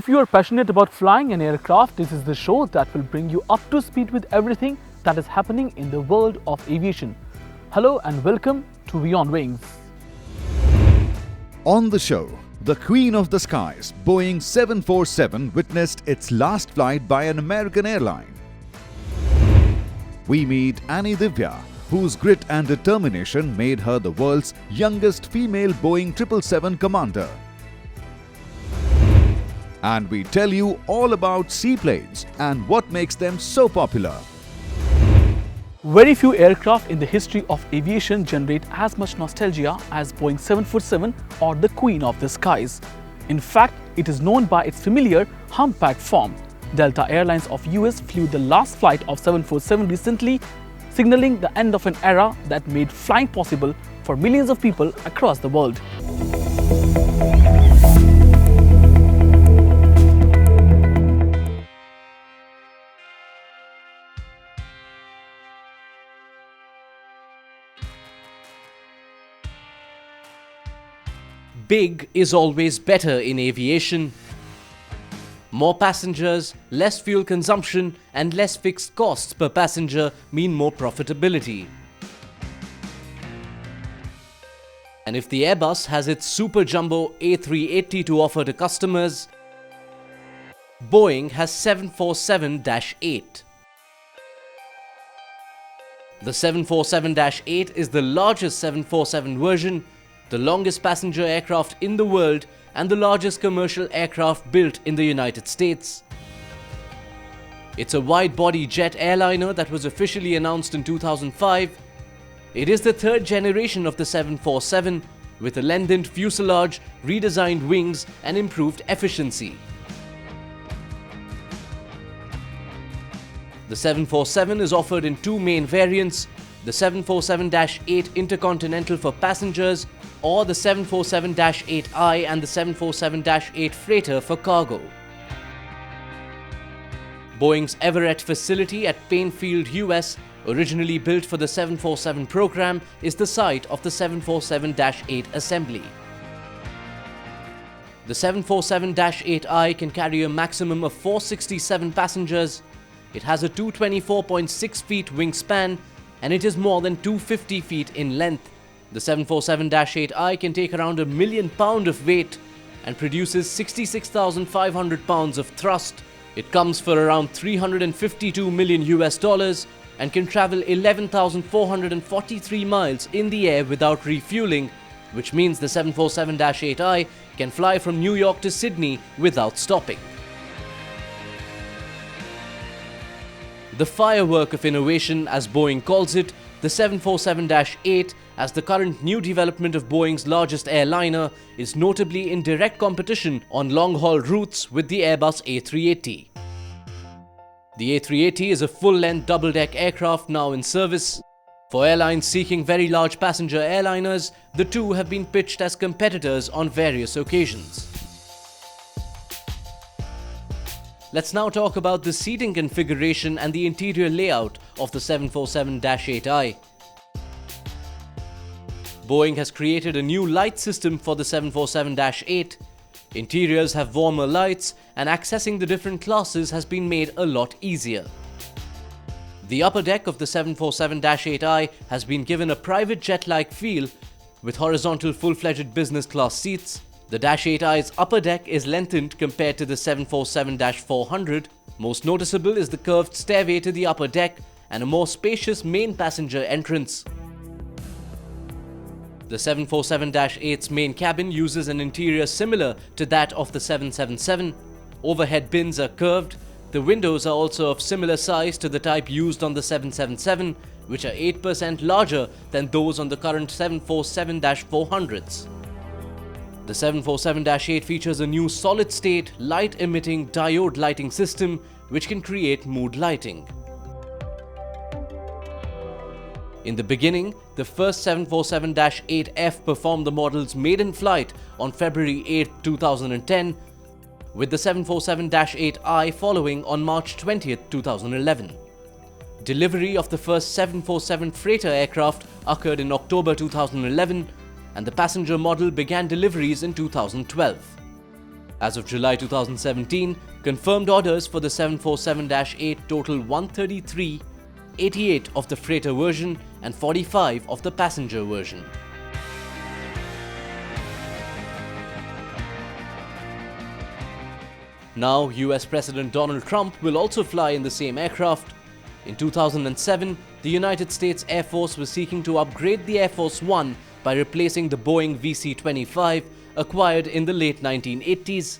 If you are passionate about flying an aircraft, this is the show that will bring you up to speed with everything that is happening in the world of aviation. Hello and welcome to WION Wings. On the show, the Queen of the Skies, Boeing 747, witnessed its last flight by an American airline. We meet Anny Divya, whose grit and determination made her the world's youngest female Boeing 777 commander. And we tell you all about seaplanes and what makes them so popular. Very few aircraft in the history of aviation generate as much nostalgia as Boeing 747 or the Queen of the Skies. In fact, it is known by its familiar humpback form. Delta Airlines of US flew the last flight of 747 recently, signaling the end of an era that made flying possible for millions of people across the world. Big is always better in aviation. More passengers, less fuel consumption, and less fixed costs per passenger mean more profitability. And if the Airbus has its super jumbo A380 to offer to customers, Boeing has 747-8. The 747-8 is the largest 747 version, the longest passenger aircraft in the world, and the largest commercial aircraft built in the United States. It's a wide-body jet airliner that was officially announced in 2005. It is the third generation of the 747, with a lengthened fuselage, redesigned wings, and improved efficiency. The 747 is offered in two main variants, the 747-8 Intercontinental for passengers or the 747-8I and the 747-8 Freighter for cargo. Boeing's Everett facility at Plainfield, US, originally built for the 747 program, is the site of the 747-8 assembly. The 747-8I can carry a maximum of 467 passengers. It has a 224.6 feet wingspan and it is more than 250 feet in length. The 747-8I can take around 1 million pounds of weight and produces 66,500 pounds of thrust. It comes for around $352 million and can travel 11,443 miles in the air without refueling, which means the 747-8I can fly from New York to Sydney without stopping. The firework of innovation, as Boeing calls it, the 747-8, as the current new development of Boeing's largest airliner, is notably in direct competition on long-haul routes with the Airbus A380. The A380 is a full-length double-deck aircraft now in service. For airlines seeking very large passenger airliners, the two have been pitched as competitors on various occasions. Let's now talk about the seating configuration and the interior layout of the 747-8I. Boeing has created a new light system for the 747-8. Interiors have warmer lights and accessing the different classes has been made a lot easier. The upper deck of the 747-8I has been given a private jet-like feel with horizontal full-fledged business class seats. The -8I's upper deck is lengthened compared to the 747-400. Most noticeable is the curved stairway to the upper deck and a more spacious main passenger entrance. The 747-8's main cabin uses an interior similar to that of the 777. Overhead bins are curved. The windows are also of similar size to the type used on the 777, which are 8% larger than those on the current 747-400s. The 747-8 features a new solid-state, light-emitting diode lighting system which can create mood lighting. In the beginning, the first 747-8F performed the model's maiden flight on February 8, 2010, with the 747-8I following on March 20, 2011. Delivery of the first 747 freighter aircraft occurred in October 2011, and the passenger model began deliveries in 2012. As of July 2017, confirmed orders for the 747-8 total 133, 88 of the freighter version and 45 of the passenger version. Now, US President Donald Trump will also fly in the same aircraft. In 2007, the United States Air Force was seeking to upgrade the Air Force One by replacing the Boeing VC-25 acquired in the late 1980s.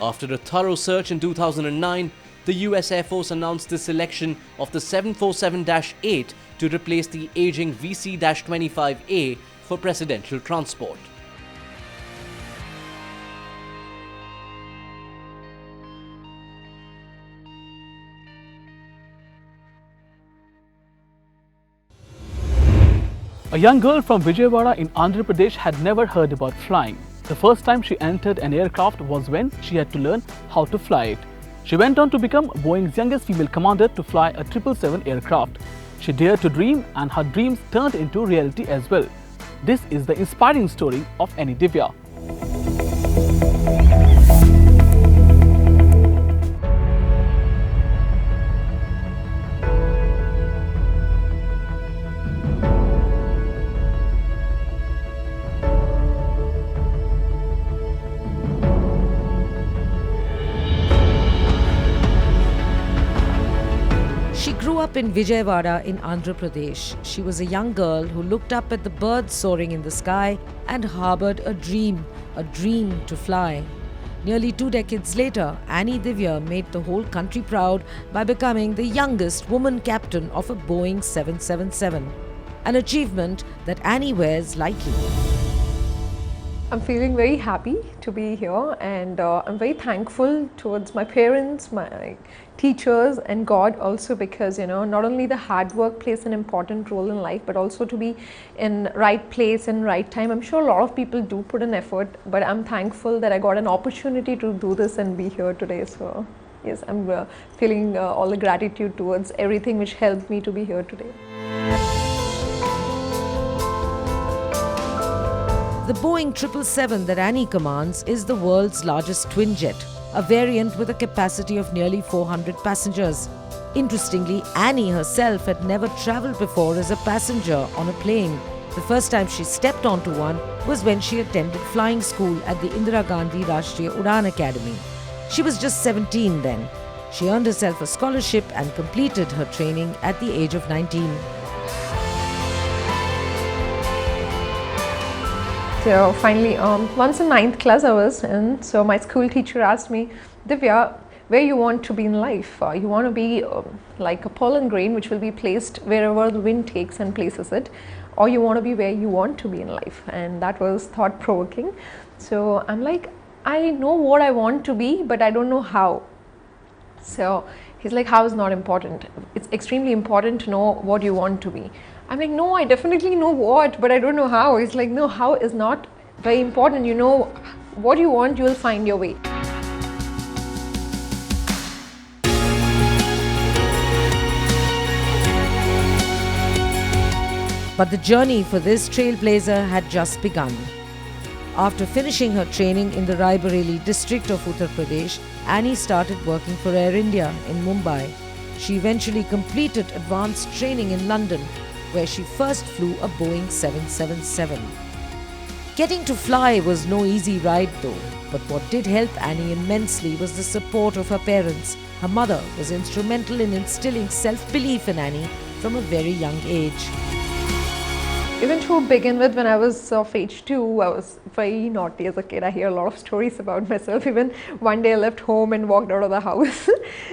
After a thorough search in 2009, the US Air Force announced the selection of the 747-8 to replace the aging VC-25A for presidential transport. A young girl from Vijayawada in Andhra Pradesh had never heard about flying. The first time she entered an aircraft was when she had to learn how to fly it. She went on to become Boeing's youngest female commander to fly a 777 aircraft. She dared to dream, and her dreams turned into reality as well. This is the inspiring story of Anny Divya. She grew up in Vijayawada in Andhra Pradesh. She was a young girl who looked up at the birds soaring in the sky and harbored a dream to fly. Nearly 2 decades later, Anny Divya made the whole country proud by becoming the youngest woman captain of a Boeing 777, an achievement that Anny wears lightly. I'm feeling very happy to be here, and I'm very thankful towards my parents, my teachers and God also, because not only the hard work plays an important role in life, but also to be in right place and right time. I'm sure a lot of people do put an effort, but I'm thankful that I got an opportunity to do this and be here today. So yes, I'm feeling all the gratitude towards everything which helped me to be here today. The Boeing 777 that Anny commands is the world's largest twin jet, a variant with a capacity of nearly 400 passengers. Interestingly, Anny herself had never travelled before as a passenger on a plane. The first time she stepped onto one was when she attended flying school at the Indira Gandhi Rashtriya Udan Academy. She was just 17 then. She earned herself a scholarship and completed her training at the age of 19. So finally, once in 9th class I was in, so my school teacher asked me, Divya, where you want to be in life? You want to be like a pollen grain which will be placed wherever the wind takes and places it, or you want to be where you want to be in life? And that was thought-provoking. So I'm like, I know what I want to be, but I don't know how. So he's like, how is not important? It's extremely important to know what you want to be. I'm like, no, I definitely know what, but I don't know how. He's like, no, how is not very important. You know what you want, you will find your way. But the journey for this trailblazer had just begun. After finishing her training in the Raebareli district of Uttar Pradesh, Anny started working for Air India in Mumbai. She eventually completed advanced training in London, where she first flew a Boeing 777. Getting to fly was no easy ride though, but what did help Anny immensely was the support of her parents. Her mother was instrumental in instilling self-belief in Anny from a very young age. Even to begin with, when I was of age 2, I was very naughty as a kid. I hear a lot of stories about myself. Even one day I left home and walked out of the house.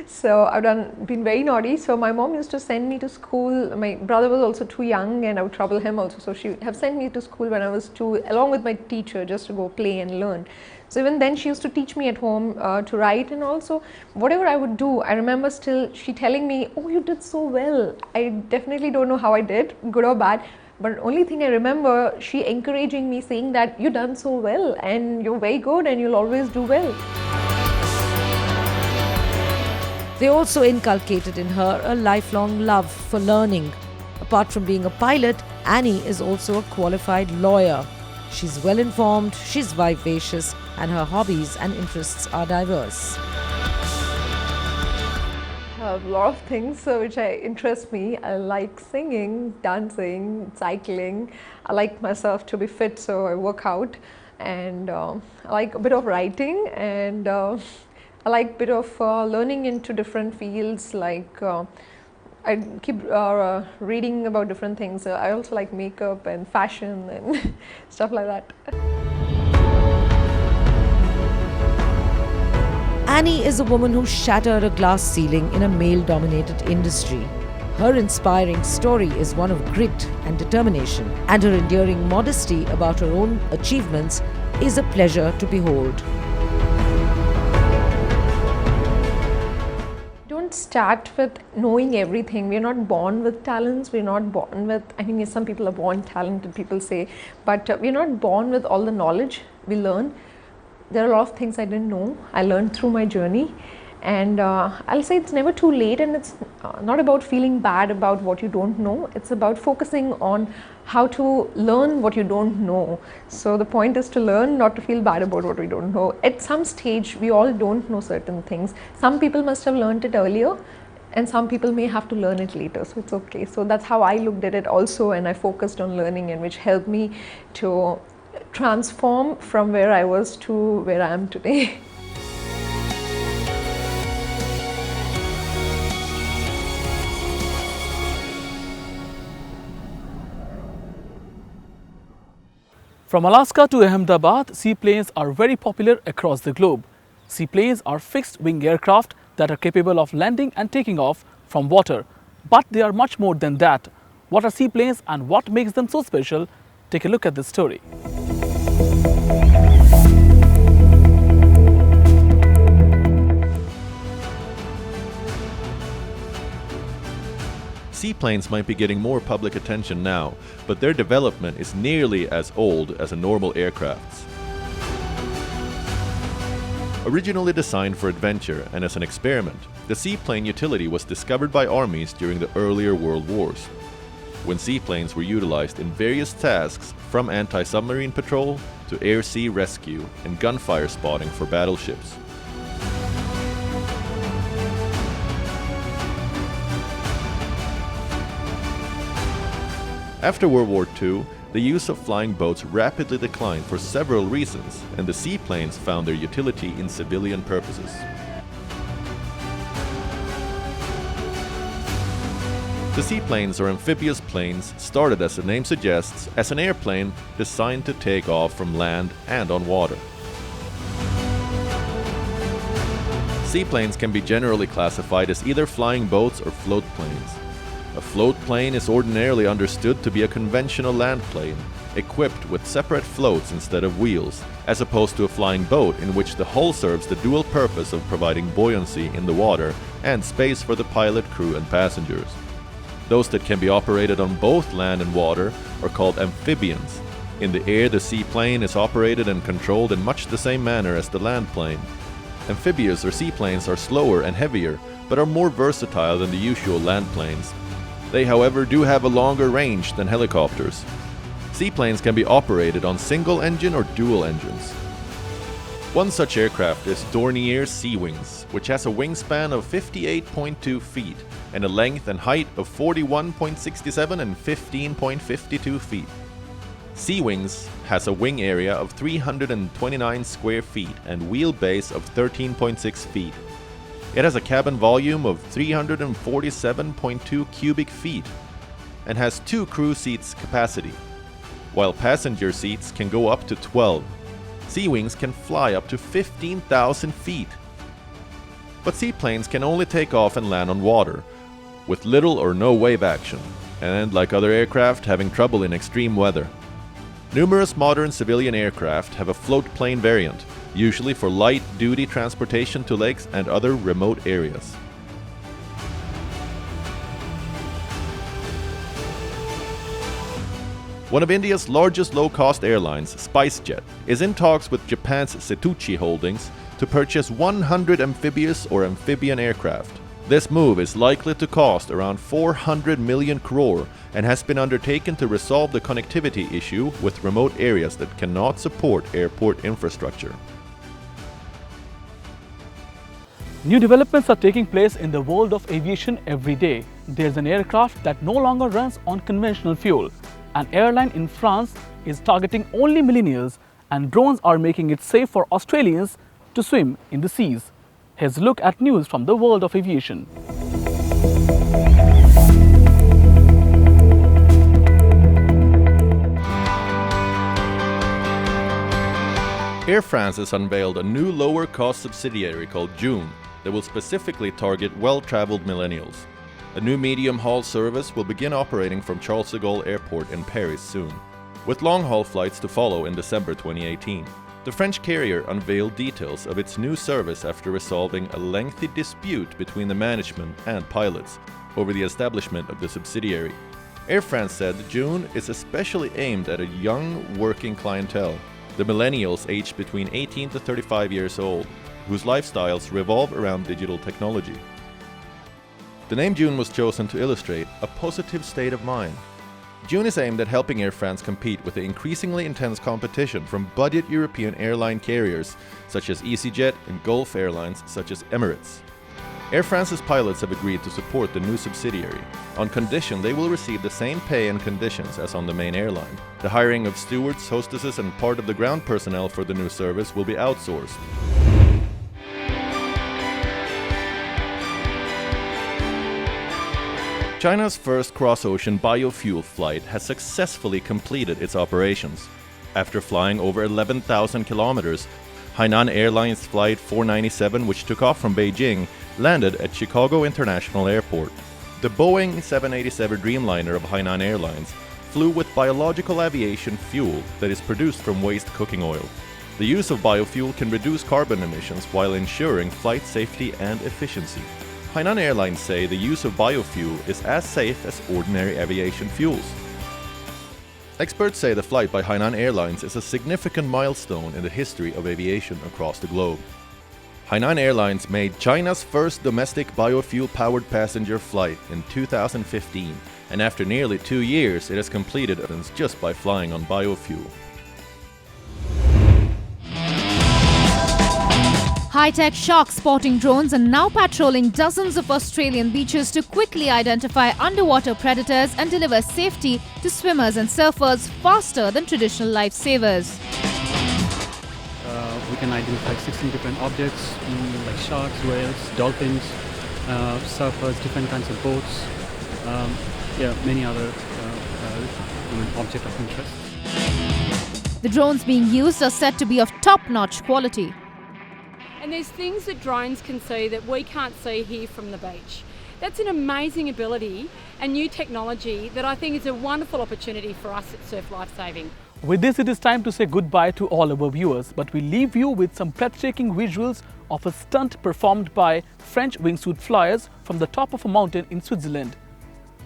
So I've been very naughty. So my mom used to send me to school. My brother was also too young and I would trouble him also. So she would have sent me to school when I was 2, along with my teacher, just to go play and learn. So even then she used to teach me at home to write, and also whatever I would do, I remember still she telling me, oh, you did so well. I definitely don't know how I did, good or bad. But only thing I remember, she encouraging me, saying that you've done so well and you're very good and you'll always do well. They also inculcated in her a lifelong love for learning. Apart from being a pilot, Anny is also a qualified lawyer. She's well informed, she's vivacious, and her hobbies and interests are diverse. A lot of things which interest me. I like singing, dancing, cycling. I like myself to be fit, so I work out, and I like a bit of writing, and I like a bit of learning into different fields. Like I keep reading about different things. I also like makeup and fashion and stuff like that. Anny is a woman who shattered a glass ceiling in a male-dominated industry. Her inspiring story is one of grit and determination, and her endearing modesty about her own achievements is a pleasure to behold. Don't start with knowing everything. We're not born with talents. We're not born with, I mean, some people are born talented, people say, but we're not born with all the knowledge. We learn. There are a lot of things I didn't know. I learned through my journey, and I'll say it's never too late, and it's not about feeling bad about what you don't know. It's about focusing on how to learn what you don't know. So the point is to learn, not to feel bad about what we don't know. At some stage, we all don't know certain things. Some people must have learned it earlier, and some people may have to learn it later, so it's okay. So that's how I looked at it also, and I focused on learning, and which helped me to transform from where I was to where I am today. From Alaska to Ahmedabad, seaplanes are very popular across the globe. Seaplanes are fixed-wing aircraft that are capable of landing and taking off from water. But they are much more than that. What are seaplanes and what makes them so special? Take a look at this story. Seaplanes might be getting more public attention now, but their development is nearly as old as a normal aircraft's. Originally designed for adventure and as an experiment, the seaplane utility was discovered by armies during the earlier world wars, when seaplanes were utilized in various tasks from anti-submarine patrol to air-sea rescue and gunfire spotting for battleships. After World War II, the use of flying boats rapidly declined for several reasons, and the seaplanes found their utility in civilian purposes. The seaplanes, or amphibious planes, started, as the name suggests, as an airplane designed to take off from land and on water. Seaplanes can be generally classified as either flying boats or float planes. A float plane is ordinarily understood to be a conventional land plane, equipped with separate floats instead of wheels, as opposed to a flying boat in which the hull serves the dual purpose of providing buoyancy in the water and space for the pilot, crew, and passengers. Those that can be operated on both land and water are called amphibians. In the air, the seaplane is operated and controlled in much the same manner as the land plane. Amphibious or seaplanes are slower and heavier, but are more versatile than the usual land planes. They, however, do have a longer range than helicopters. Seaplanes can be operated on single engine or dual engines. One such aircraft is Dornier Sea Wings, which has a wingspan of 58.2 feet and a length and height of 41.67 and 15.52 feet. Sea Wings has a wing area of 329 square feet and wheelbase of 13.6 feet. It has a cabin volume of 347.2 cubic feet and has 2 crew seats capacity, while passenger seats can go up to 12. Sea Wings can fly up to 15,000 feet. But seaplanes can only take off and land on water, with little or no wave action, and, like other aircraft, having trouble in extreme weather. Numerous modern civilian aircraft have a float plane variant, usually for light-duty transportation to lakes and other remote areas. One of India's largest low-cost airlines, SpiceJet, is in talks with Japan's Setouchi Holdings to purchase 100 amphibious or amphibian aircraft. This move is likely to cost around 400 million crore and has been undertaken to resolve the connectivity issue with remote areas that cannot support airport infrastructure. New developments are taking place in the world of aviation every day. There's an aircraft that no longer runs on conventional fuel. An airline in France is targeting only millennials, and drones are making it safe for Australians to swim in the seas. Here's a look at news from the world of aviation. Air France has unveiled a new lower-cost subsidiary called WION that will specifically target well-traveled millennials. A new medium-haul service will begin operating from Charles de Gaulle Airport in Paris soon, with long-haul flights to follow in December 2018. The French carrier unveiled details of its new service after resolving a lengthy dispute between the management and pilots over the establishment of the subsidiary. Air France said WION is especially aimed at a young working clientele, the millennials aged between 18 to 35 years old, whose lifestyles revolve around digital technology. The name WION was chosen to illustrate a positive state of mind. WION is aimed at helping Air France compete with the increasingly intense competition from budget European airline carriers such as EasyJet and Gulf airlines such as Emirates. Air France's pilots have agreed to support the new subsidiary, on condition they will receive the same pay and conditions as on the main airline. The hiring of stewards, hostesses and part of the ground personnel for the new service will be outsourced. China's first cross-ocean biofuel flight has successfully completed its operations. After flying over 11,000 kilometers, Hainan Airlines Flight 497, which took off from Beijing, landed at Chicago International Airport. The Boeing 787 Dreamliner of Hainan Airlines flew with biological aviation fuel that is produced from waste cooking oil. The use of biofuel can reduce carbon emissions while ensuring flight safety and efficiency. Hainan Airlines say the use of biofuel is as safe as ordinary aviation fuels. Experts say the flight by Hainan Airlines is a significant milestone in the history of aviation across the globe. Hainan Airlines made China's first domestic biofuel-powered passenger flight in 2015, and after nearly 2 years, it has completed it just by flying on biofuel. High-tech shark-spotting drones are now patrolling dozens of Australian beaches to quickly identify underwater predators and deliver safety to swimmers and surfers faster than traditional lifesavers. We can identify 16 different objects like sharks, whales, dolphins, surfers, different kinds of boats, many other objects of interest. The drones being used are said to be of top-notch quality. And there's things that drones can see that we can't see here from the beach. That's an amazing ability and new technology that I think is a wonderful opportunity for us at Surf Lifesaving. With this, it is time to say goodbye to all our viewers, but we leave you with some breathtaking visuals of a stunt performed by French wingsuit flyers from the top of a mountain in Switzerland.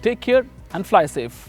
Take care and fly safe.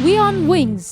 WION Wings